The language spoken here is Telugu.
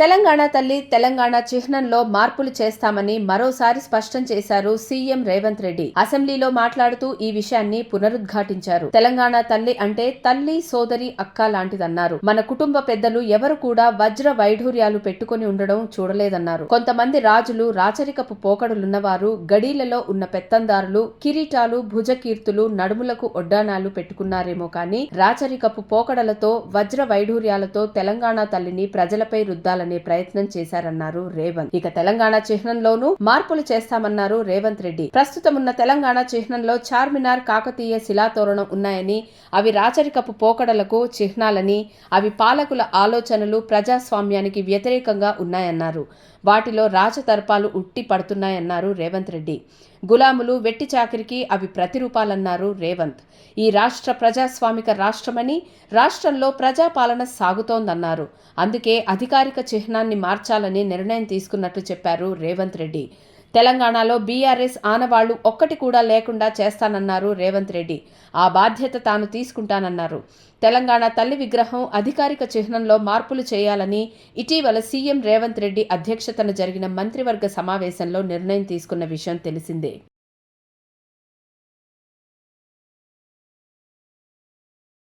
తెలంగాణ తల్లి తెలంగాణ చిహ్నంలో మార్పులు చేస్తామని మరోసారి స్పష్టం చేశారు సీఎం రేవంత్ రెడ్డి. అసెంబ్లీలో మాట్లాడుతూ ఈ విషయాన్ని పునరుద్ఘాటించారు. తెలంగాణ తల్లి అంటే తల్లి, సోదరి, అక్క లాంటిదన్నారు. మన కుటుంబ పెద్దలు ఎవరు కూడా వజ్ర వైఢూర్యాలు పెట్టుకుని ఉండడం చూడలేదన్నారు. కొంతమంది రాజులు, రాచరికపు పోకడులున్నవారు, గడీలలో ఉన్న పెత్తందారులు కిరీటాలు, భుజకీర్తులు, నడుములకు ఒడ్డానాలు పెట్టుకున్నారేమో కానీ రాచరికపు పోకడలతో, వజ్ర వైఢూర్యాలతో తెలంగాణ తల్లిని ప్రజలపై రుద్దాలని ప్రయత్నం చేశారన్నారు రేవంత్. ఇక తెలంగాణ చిహ్నంలోనూ మార్పులు చేస్తామన్నారు రేవంత్ రెడ్డి. ప్రస్తుతం ఉన్న తెలంగాణ చిహ్నంలో చార్మినార్, కాకతీయ శిలాతోరణం ఉన్నాయని, అవి రాచరికపు పోకడలకు చిహ్నాలని, అవి పాలకుల ఆలోచనలు, ప్రజాస్వామ్యానికి వ్యతిరేకంగా ఉన్నాయన్నారు. వాటిలో రాజతర్పాలు ఉట్టి పడుతున్నాయన్నారు రేవంత్ రెడ్డి. గులాములు, వెట్టి చాకిరికి అవి ప్రతిరూపాలన్నారు రేవంత్. ఈ రాష్ట్ర ప్రజాస్వామిక రాష్ట్రమని, రాష్ట్రంలో ప్రజాపాలన సాగుతోందన్నారు. అందుకే అధికారిక చిహ్నాన్ని మార్చాలని నిర్ణయం తీసుకున్నట్లు చెప్పారు రేవంత్ రెడ్డి. తెలంగాణలో బీఆర్ఎస్ ఆనవాళ్లు ఒక్కటి కూడా లేకుండా చేస్తానన్నారు రేవంత్ రెడ్డి. ఆ బాధ్యత తాను తీసుకుంటానన్నారు. తెలంగాణ తల్లి విగ్రహం అధికారిక చిహ్నంలో మార్పులు చేయాలని ఇటీవల సీఎం రేవంత్ రెడ్డి అధ్యక్షతన జరిగిన మంత్రివర్గ సమావేశంలో నిర్ణయం తీసుకున్న విషయం తెలిసిందే.